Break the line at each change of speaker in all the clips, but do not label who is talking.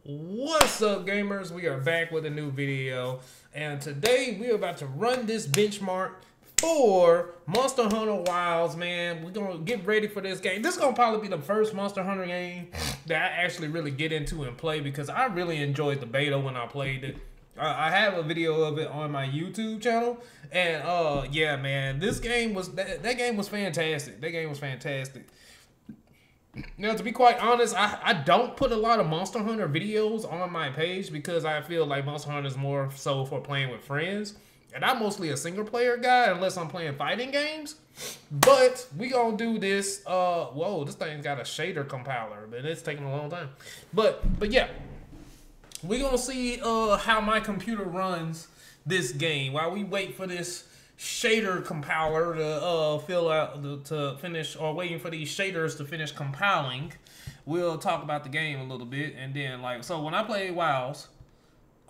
What's up, gamers? We are back with a new video, and today we're about to run this benchmark for Monster Hunter Wilds, man. We're gonna get ready for this game. This is gonna probably be the first Monster Hunter game that I actually really get into and play, because I really enjoyed the beta when I played it. I have a video of it on my YouTube channel, and yeah, man, this game was that game was fantastic. That game was fantastic. Now, to be quite honest, I don't put a lot of Monster Hunter videos on my page because I feel like Monster Hunter is more so for playing with friends. And I'm mostly a single player guy unless I'm playing fighting games. But we gonna do this. Whoa, this thing's got a shader compiler, but it's taking a long time. But yeah, we gonna see how my computer runs this game while we wait for this shader compiler to finish, or waiting for these shaders to finish compiling. We'll talk about the game a little bit, and then so when I played WoWs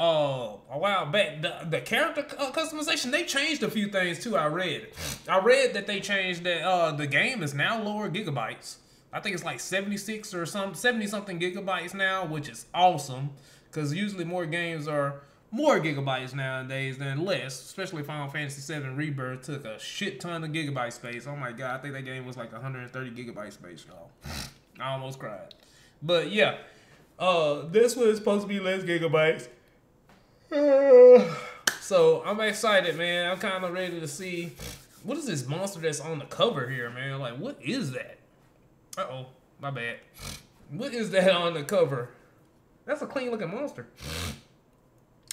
a while back, the character customization, they changed a few things too. I read that they changed that the game is now lower gigabytes. I think it's like 76 or 70 something gigabytes now, which is awesome, because usually more games are more gigabytes nowadays than less, especially Final Fantasy VII Rebirth took a shit ton of gigabyte space. Oh my god, I think that game was like 130 gigabyte space, y'all. I almost cried. But yeah, this was supposed to be less gigabytes. So I'm excited, man. I'm kind of ready to see what is this monster that's on the cover here, man. Like, what is that? Uh-oh, my bad. What is that on the cover? That's a clean looking monster.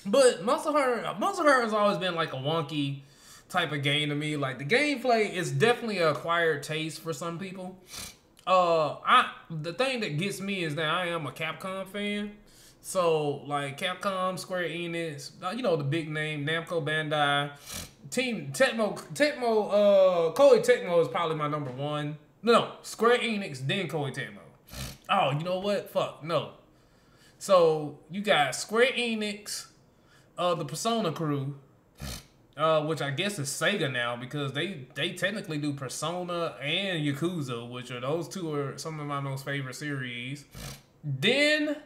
But Monster Hunter has always been like a wonky type of game to me. Like, the gameplay is definitely an acquired taste for some people. The thing that gets me is that I am a Capcom fan. So like Capcom, Square Enix, you know, the big name, Namco Bandai, Team Tecmo, Koei Tecmo is probably my number one. No, Square Enix, then Koei Tecmo. Oh, you know what? Fuck, no. So you got Square Enix, the Persona crew, which I guess is Sega now, because they technically do Persona and Yakuza, which are those two are some of my most favorite series. Then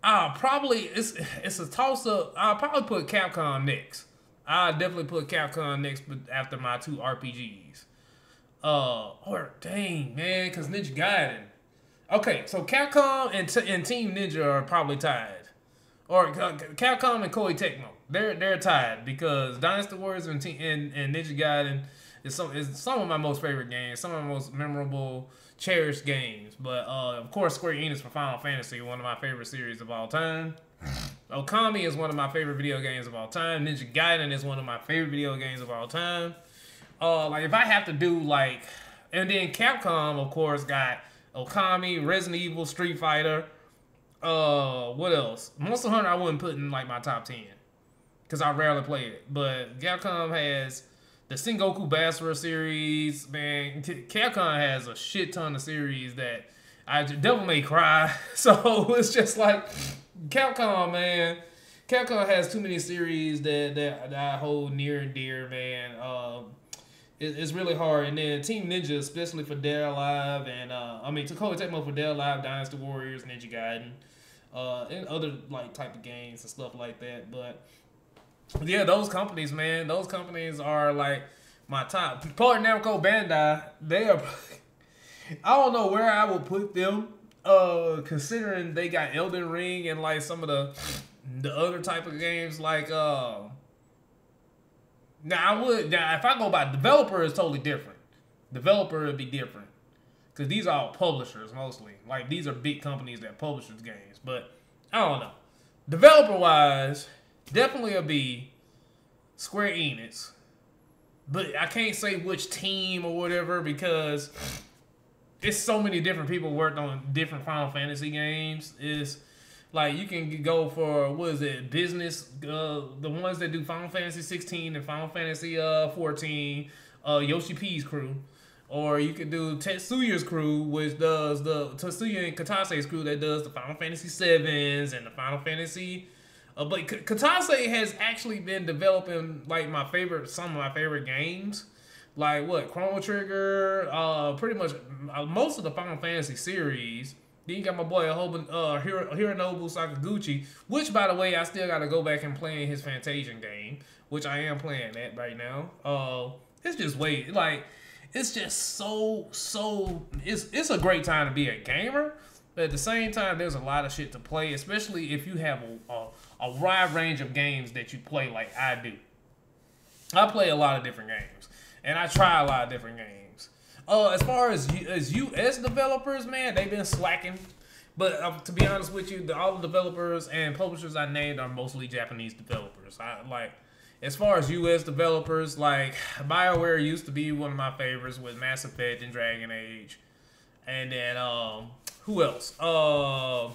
it's a toss up. I'll probably put Capcom next. I'll definitely put Capcom next, but after my two RPGs. Or dang, man, because Ninja Gaiden. Okay, so Capcom and Team Ninja are probably tied. Or Capcom and Koei Tecmo, they're tied, because Dynasty Warriors and Ninja Gaiden is some of my most favorite games, some of my most memorable, cherished games. But of course, Square Enix for Final Fantasy, one of my favorite series of all time. Okami is one of my favorite video games of all time. Ninja Gaiden is one of my favorite video games of all time. Like, if I have to do like, and then Capcom, of course, got Okami, Resident Evil, Street Fighter. What else? Monster Hunter I wouldn't put in like my top 10, because I rarely play it. But Capcom has the Sengoku Basara series, man. Capcom has a shit ton of series that Devil May Cry. So it's just like Capcom, man. Capcom has too many series that I hold near and dear, man. It's really hard. And then Team Ninja, especially for Dead or Alive, and to Koei Tecmo for Dead or Alive, Dynasty Warriors, Ninja Gaiden, and other like type of games and stuff like that. But yeah, those companies, man, those companies are like my top. Part of Namco Bandai, they are. I don't know where I would put them, considering they got Elden Ring and like some of the other type of games, like Now, if I go by developer, it's totally different. Developer would be different, because these are all publishers mostly. Like, these are big companies that publish these games. But I don't know. Developer-wise, definitely a B. Square Enix. But I can't say which team or whatever, because it's so many different people worked on different Final Fantasy games. It's like, you can go for, what is it, business, the ones that do Final Fantasy 16 and Final Fantasy 14, Yoshi P's crew. Or you could do Tetsuya's crew, which does Tetsuya and Katase's crew that does the Final Fantasy 7s and the Final Fantasy. But Katase has actually been developing like some of my favorite games. Like what, Chrono Trigger, pretty much most of the Final Fantasy series. Then you got my boy Hironobu Sakaguchi, which, by the way, I still got to go back and play his Fantasian game, which I am playing that right now. It's just it's just it's a great time to be a gamer, but at the same time, there's a lot of shit to play, especially if you have a wide range of games that you play like I do. I play a lot of different games, and I try a lot of different games. As far as US developers, man, they've been slacking. But to be honest with you, all the developers and publishers I named are mostly Japanese developers. As far as US developers, like BioWare used to be one of my favorites with Mass Effect and Dragon Age. And then who else? God,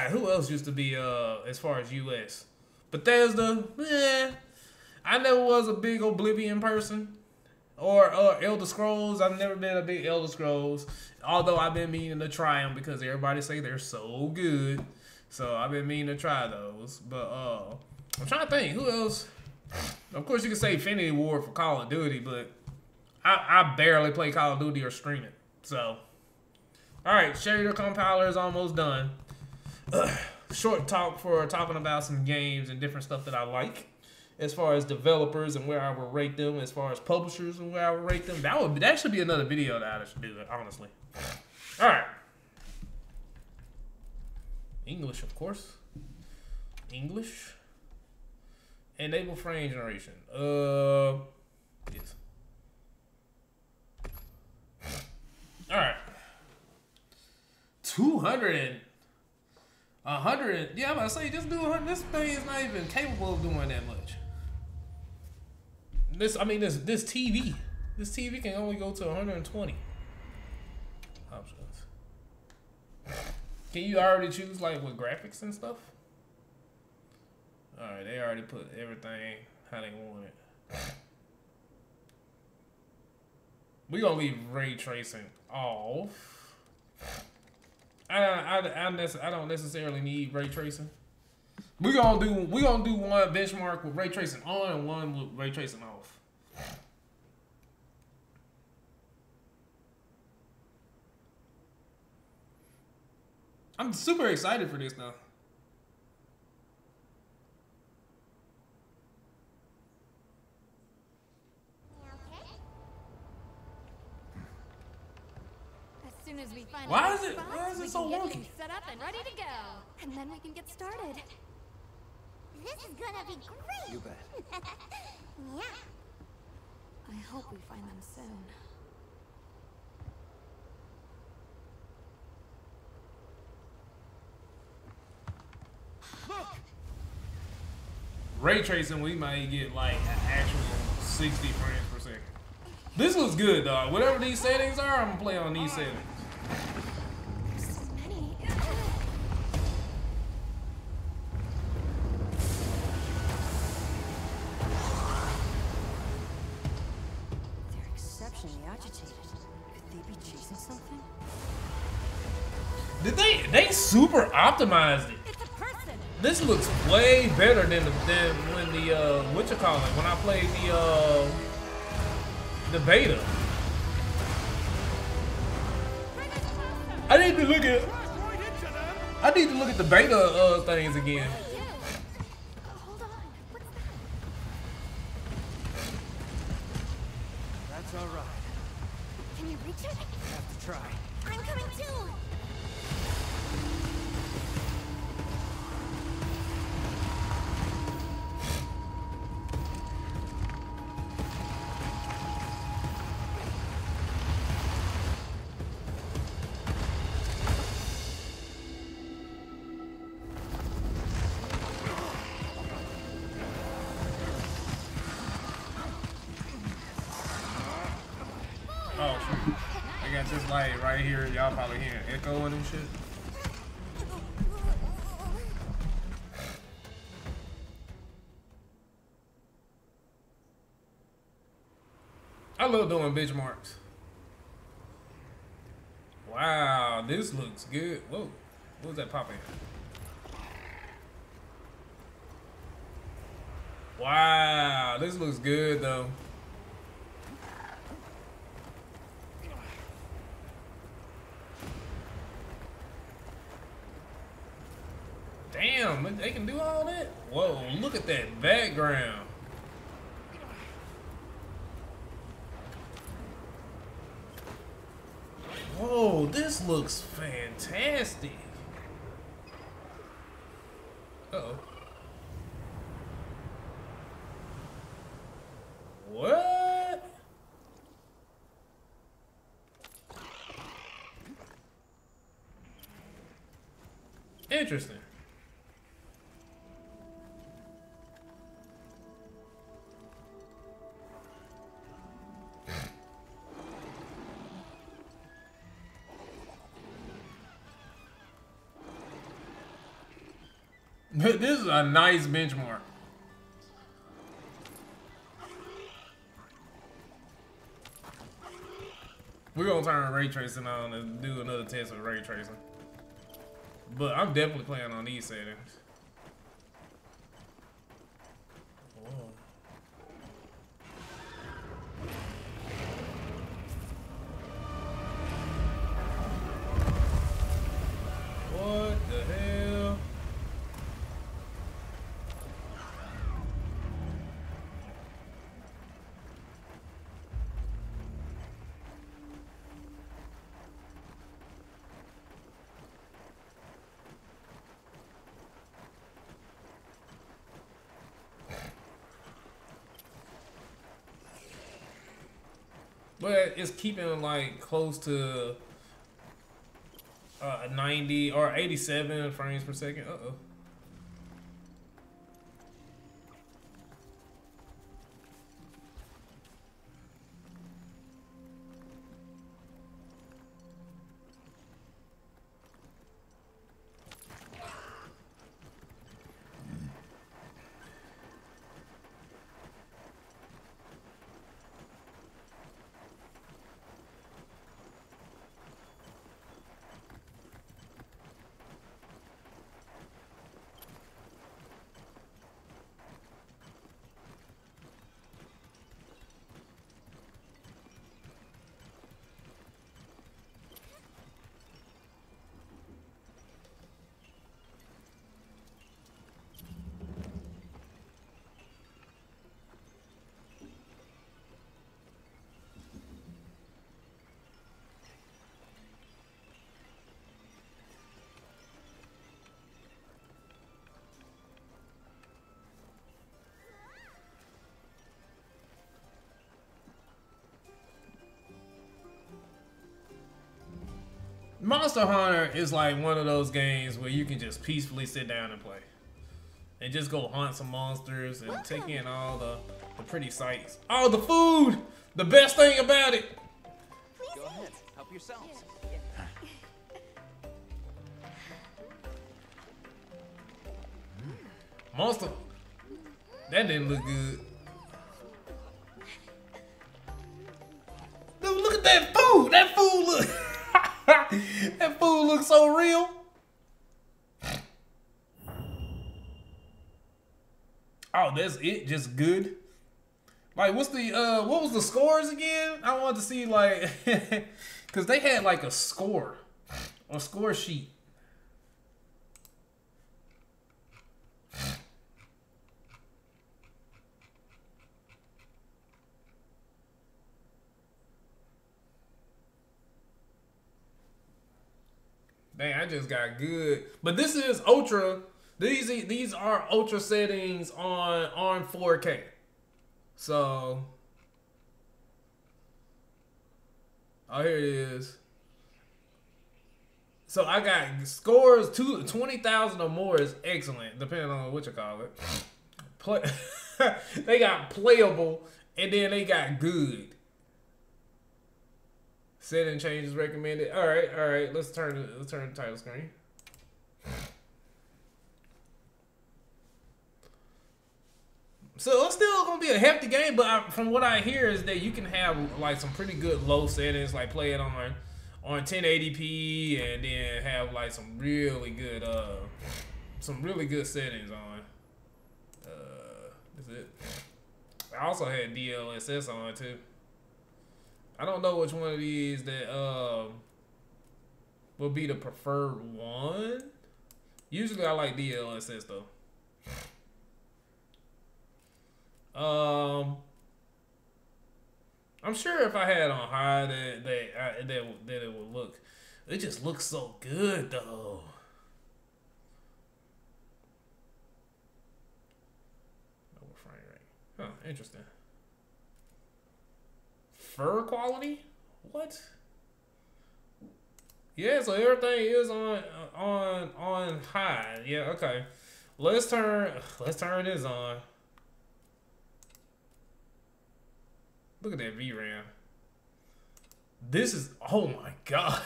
who else used to be as far as US? Bethesda, I never was a big Oblivion person. Or Elder Scrolls. I've never been a big Elder Scrolls. Although I've been meaning to try them because everybody say they're so good. So I've been meaning to try those. But I'm trying to think. Who else? Of course you can say Infinity Ward for Call of Duty. But I barely play Call of Duty or stream it. So. Alright. Shader Compiler is almost done. Short talk for talking about some games and different stuff that I like. As far as developers and where I would rate them, as far as publishers and where I would rate them, that should be another video that I should do, honestly. All right. English, of course. English. Enable frame generation. Yes. All right. 200. 100. Yeah, I'm about to say, just do 100. This thing is not even capable of doing that much. This TV. This TV can only go to 120 options. Can you already choose like with graphics and stuff? All right, they already put everything how they want it. We gonna leave ray tracing off. I don't necessarily need ray tracing. We gonna do one benchmark with ray tracing on and one with ray tracing off. I'm super excited for this now.
As soon as we find
Why is it so wonky?
Set up and ready to go, and then we can get started.
This is gonna be great!
You bet.
Yeah.
I hope we find them soon.
Look!
Ray tracing, we might get like an actual 60 frames per second. This looks good, dog. Whatever these settings are, I'm gonna play on these settings.
So many.
They're exceptionally agitated. Could they be chasing something?
Did they super optimized it?
It's a person.
This looks way better than when the what you call it, when I played the beta. I need to look at the beta things again.
Hold on. What's that?
That's all right.
Can you reach it?
Have to try.
I'm coming too!
Oh shoot. I got this light right here. Y'all probably hearing echoing and shit. I love doing benchmarks. Wow, this looks good. Whoa, what was that popping? Wow, this looks good though. Damn, they can do all that? Whoa, look at that background. Whoa, this looks fantastic. Uh-oh. What? Interesting. This is a nice benchmark. We're gonna turn ray tracing on and do another test with ray tracing. But I'm definitely playing on these settings. Whoa. What the hell? But it's keeping like close to 90 or 87 frames per second. Uh-oh. Monster Hunter is like one of those games where you can just peacefully sit down and play. And just go hunt some monsters and take in all the pretty sights. Oh, the food! The best thing about it!
Go ahead, help yourselves.
Monster... That didn't look good. Dude, look at that food! That food look... That food looks so real. Oh, that's it? Just good? Like, what's the, what was the scores again? I wanted to see, like, because they had, like, a score sheet. Dang, I just got good. But this is ultra. These are ultra settings on 4K. So, oh, here it is. So I got scores 20,000 or more is excellent, depending on what you call it. They got playable, and then they got good. Setting changes recommended. All right. Let's turn the title screen. So it's still gonna be a hefty game, but from what I hear is that you can have like some pretty good low settings, like play it on 1080p, and then have like some really good settings on. That's it. I also had DLSS on too. I don't know which one of these that will be the preferred one. Usually I like DLSS though. I'm sure if I had on high that it would look. It just looks so good though. Lower frame rate. Huh, interesting. Fur quality? What? Yeah, so everything is on high. Yeah, okay. Let's turn this on. Look at that VRAM. This is, oh my god.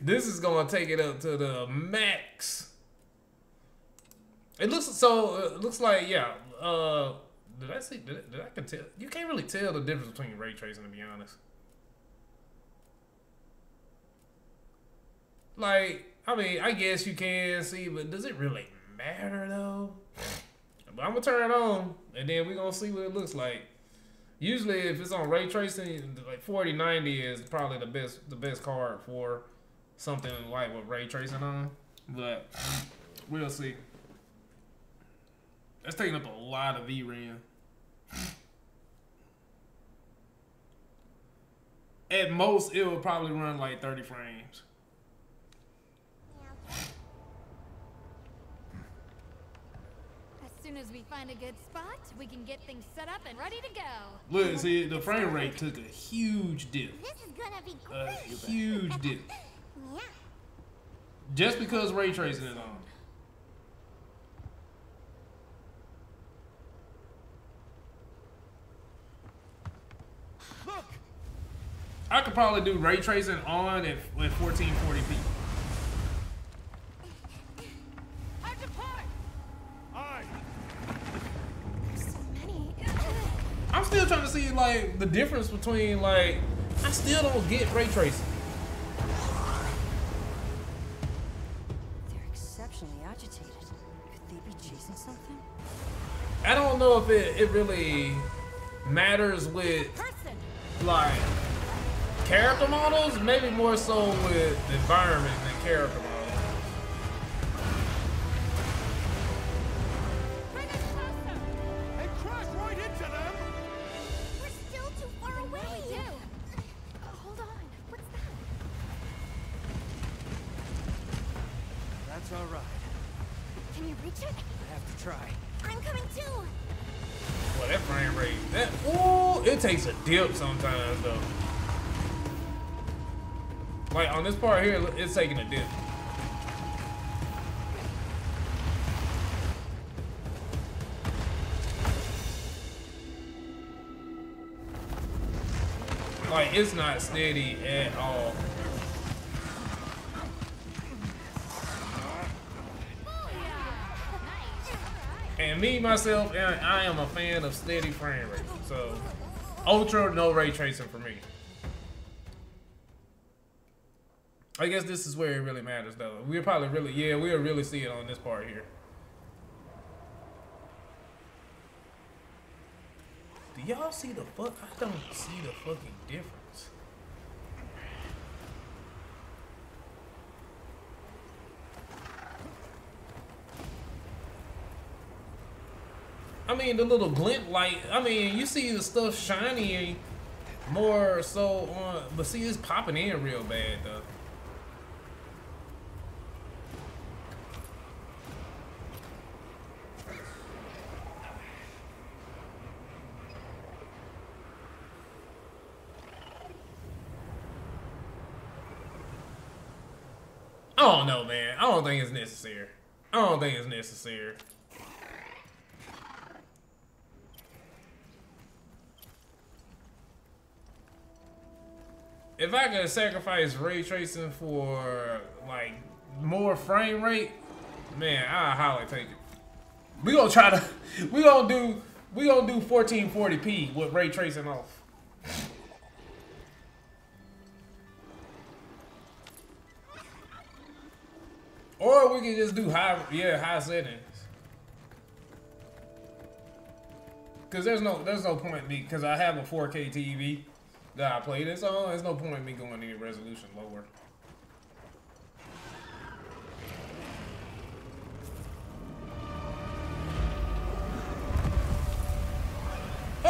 This is gonna take it up to the max. It looks so. It looks like, yeah. Did I see? Did I can tell? You can't really tell the difference between ray tracing, to be honest. Like, I mean, I guess you can see, but does it really matter though? But I'm gonna turn it on, and then we're gonna see what it looks like. Usually, if it's on ray tracing, like 4090 is probably the best card for something like with ray tracing on. But we'll see. That's taking up a lot of VRAM. At most, it will probably run like 30 frames.
As soon as we find a good spot, we can get things set up and ready to go.
Look, see, the frame rate took a huge dip.
This is gonna be
A
great.
huge dip.
Yeah.
Just because ray tracing is on.
Look!
I could probably do ray tracing on at 1440p.
I depart! Aye.
There's so many.
I'm still trying to see like the difference between like I still don't get ray tracing.
They're exceptionally agitated. Could they be chasing something?
I don't know if it really matters with
Person.
like character models, maybe more so with environment than character models.
Bring us closer.
And crash right into them!
We're still too far away.
What do we do? Hold on. What's that?
That's all right.
Can you reach it?
I have to try.
I'm coming too.
Well, that frame rate, ooh, it takes a dip sometimes though. Like on this part here, it's taking a dip. Like it's not steady at all. And me myself, I am a fan of steady frame rate. So ultra no ray tracing for me. I guess this is where it really matters though. We'll probably we'll really see it on this part here. Do y'all see the fuck? I don't see the fucking difference. I mean, the little glint light, I mean, you see the stuff shiny more so on, but see, it's popping in real bad though. I don't know, man. I don't think it's necessary. I don't think it's necessary. If I could sacrifice ray tracing for like more frame rate, man, I highly take it. We gonna do 1440p with ray tracing off. Or we can just do high settings. Cause there's no point in me, cause I have a 4K TV that I play this on. There's no point in me going any resolution lower.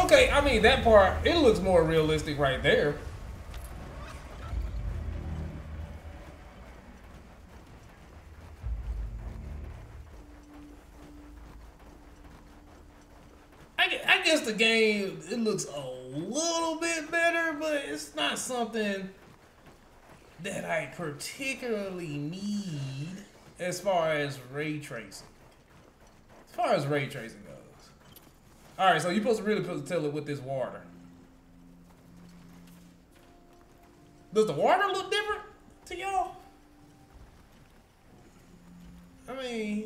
Okay, I mean that part, it looks more realistic right there. I guess the game, it looks a little bit better, but it's not something that I particularly need as far as ray tracing. As far as ray tracing goes. Alright, so you're supposed to tell it with this water. Does the water look different to y'all? I mean...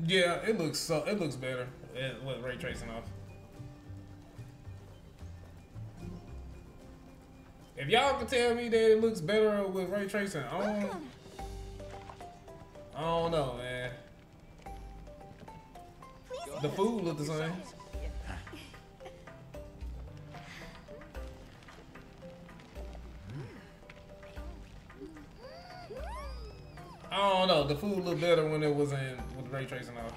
yeah, it looks better with ray tracing off. If y'all can tell me that it looks better with ray tracing on, I don't know, man. The food look the same. I don't know. The food looked better when it was with ray tracing off.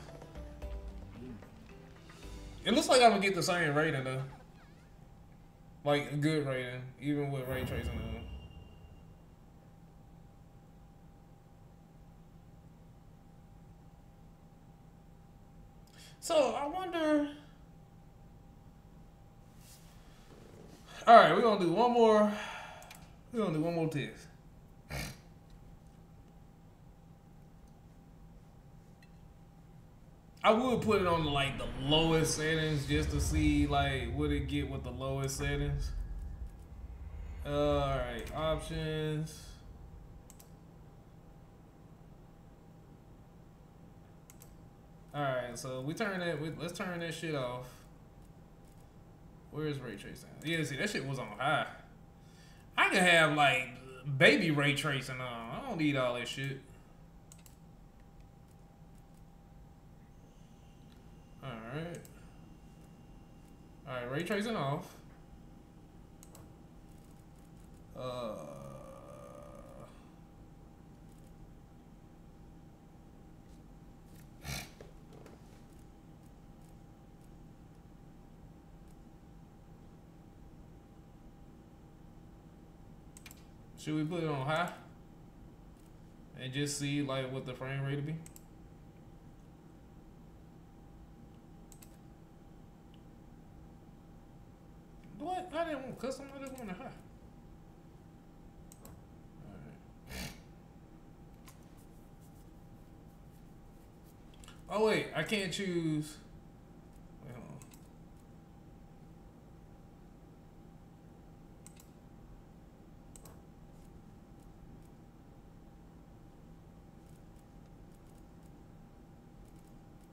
It looks like I'm gonna get the same rating though. Like a good rating, even with ray tracing on. So I wonder. All right, we're gonna do one more. We're gonna do one more test. I would put it on like the lowest settings just to see like what it get with the lowest settings. Alright, options. Alright, so let's turn that shit off. Where's ray tracing? Yeah, see that shit was on high. I can have like baby ray tracing on. I don't need all that shit. Alright, ray tracing off. Should we put it on high? And just see like what the frame rate would be? What? I didn't want custom, I just want to high. Alright. Oh wait, I can't choose. Wait, hold on.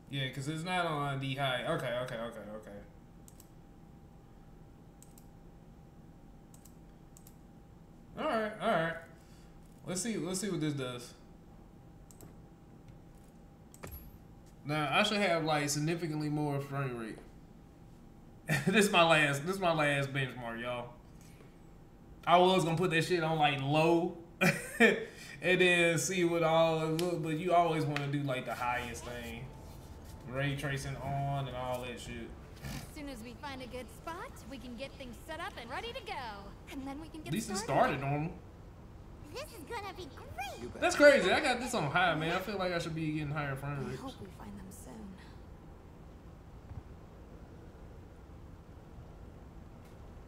Yeah, because it's not on the high. Okay. Alright. Let's see what this does. Now I should have like significantly more frame rate. This is my last benchmark, y'all. I was gonna put that shit on like low and then see what all it look, but you always want to do like the highest thing. Ray tracing on and all that shit.
As soon as we find a good spot, we can get things set up and ready to go. And then we can get
At least it
started.
started normal.
This is gonna be great.
That's crazy. I got this on high, man. I feel like I should be getting higher frame
I
rates.
hope we find them soon.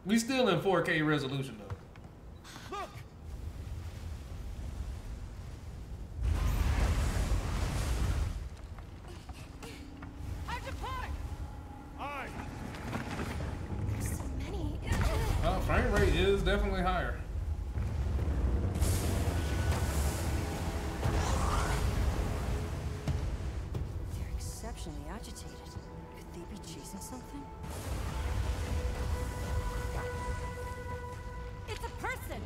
We still in 4K resolution though.
Look!
Hard to park!
Aye!
So many.
Frame rate is definitely higher.
They're exceptionally agitated. Could they be chasing something?
It's a person!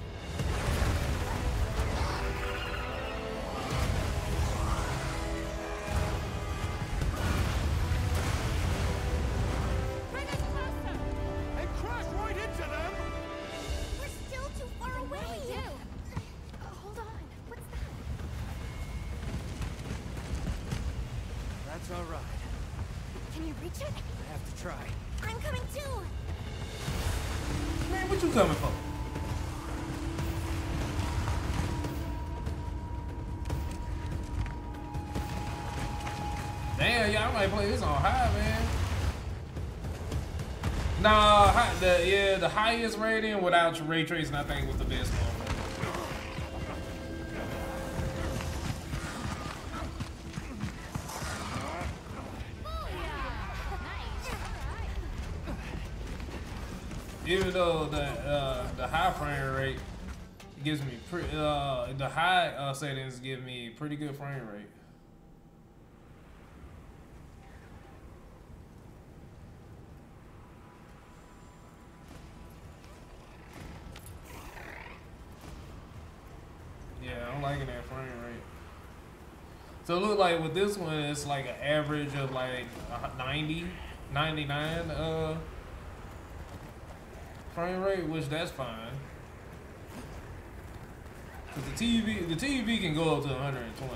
Bring us closer!
And crash right into them!
We're still too far away! Hold on. What's that?
That's all right.
Can you reach it?
I have to try.
I'm coming too!
Man, what you coming for? Damn, y'all might play this on high, man. Nah, the highest rating without your ray tracing, I think was the best one. Even though the high frame rate gives me the high settings give me pretty good frame rate. Yeah, I'm liking that frame rate. So it look like with this one, it's like an average of like 90, 99 frame rate, which that's fine. Cause the TV can go up to 120.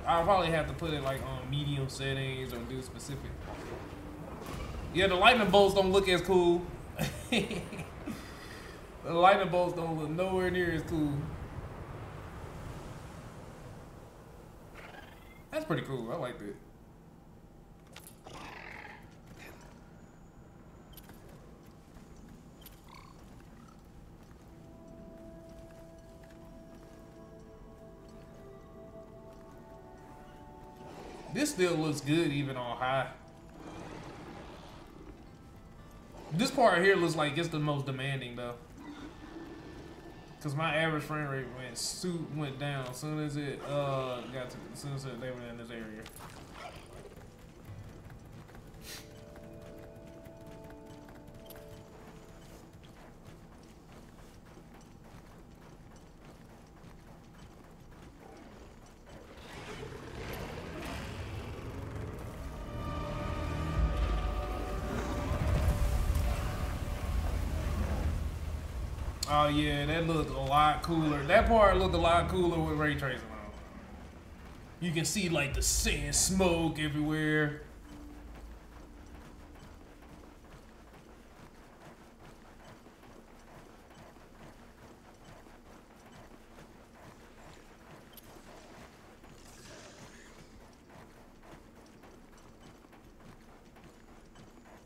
I'll probably have to put it like on medium settings or do specific. Yeah, the lightning bolts don't look as cool. The lightning bolts don't look nowhere near as cool. That's pretty cool. I like that. This still looks good even on high. This part here looks like it's the most demanding though. Cause my average frame rate went down as soon as it they were in this area. Oh yeah, that looked a lot cooler. That part looked a lot cooler with ray tracing on. You can see like the sand smoke everywhere.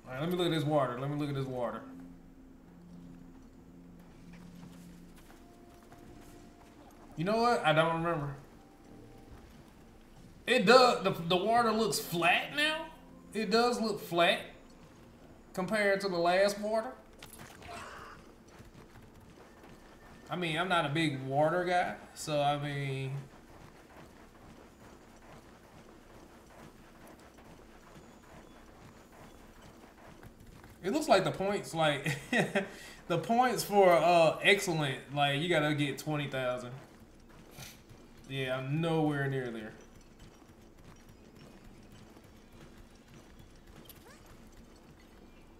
All right, let me look at this water. Let me look at this water. You know what? I don't remember. It does. The water looks flat now. It does look flat compared to the last water. I mean, I'm not a big water guy, so I mean, it looks like the points, like the points for excellent, like you gotta get 20,000. Yeah, I'm nowhere near there.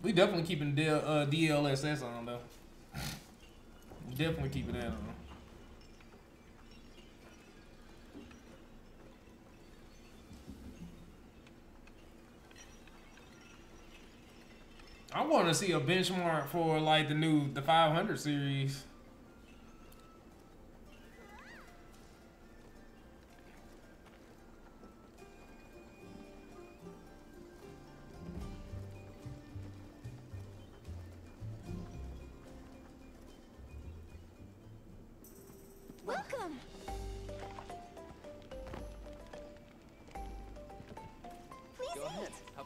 We definitely keeping DLSS on though. Definitely keeping that on. I want to see a benchmark for like the 500 series.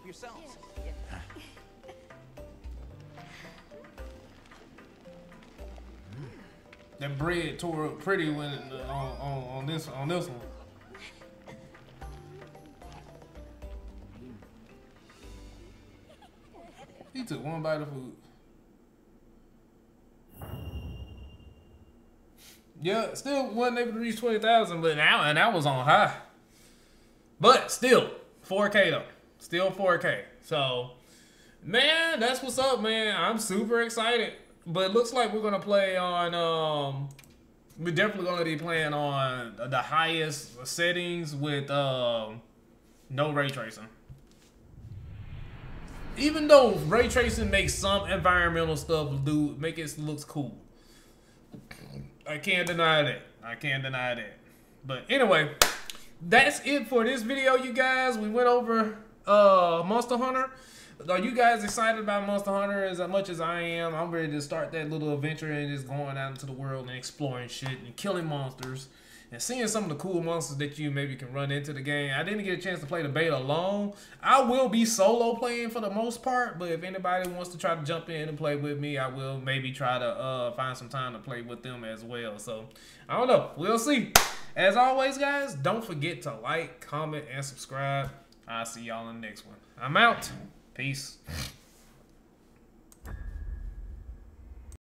yourselves.
That bread tore up pretty when on this one. He took one bite of food. Yeah, still wasn't able to reach 20,000, but now and that was on high. But still, 4K though. Still 4K. So, man, that's what's up, man. I'm super excited. But it looks like we're gonna play on. We're definitely gonna be playing on the highest settings with no ray tracing. Even though ray tracing makes some environmental stuff make it looks cool. I can't deny that. I can't deny that. But anyway, that's it for this video, you guys. We went over Monster Hunter. Are you guys excited about Monster Hunter as much as I am? I'm ready to start that little adventure and just going out into the world and exploring shit and killing monsters and seeing some of the cool monsters that you maybe can run into the game. I didn't get a chance to play the beta alone. I will be solo playing for the most part, but if anybody wants to try to jump in and play with me, I will maybe try to find some time to play with them as well. So, I don't know. We'll see. As always, guys, don't forget to like, comment, and subscribe. I'll see y'all in the next one. I'm out. Peace.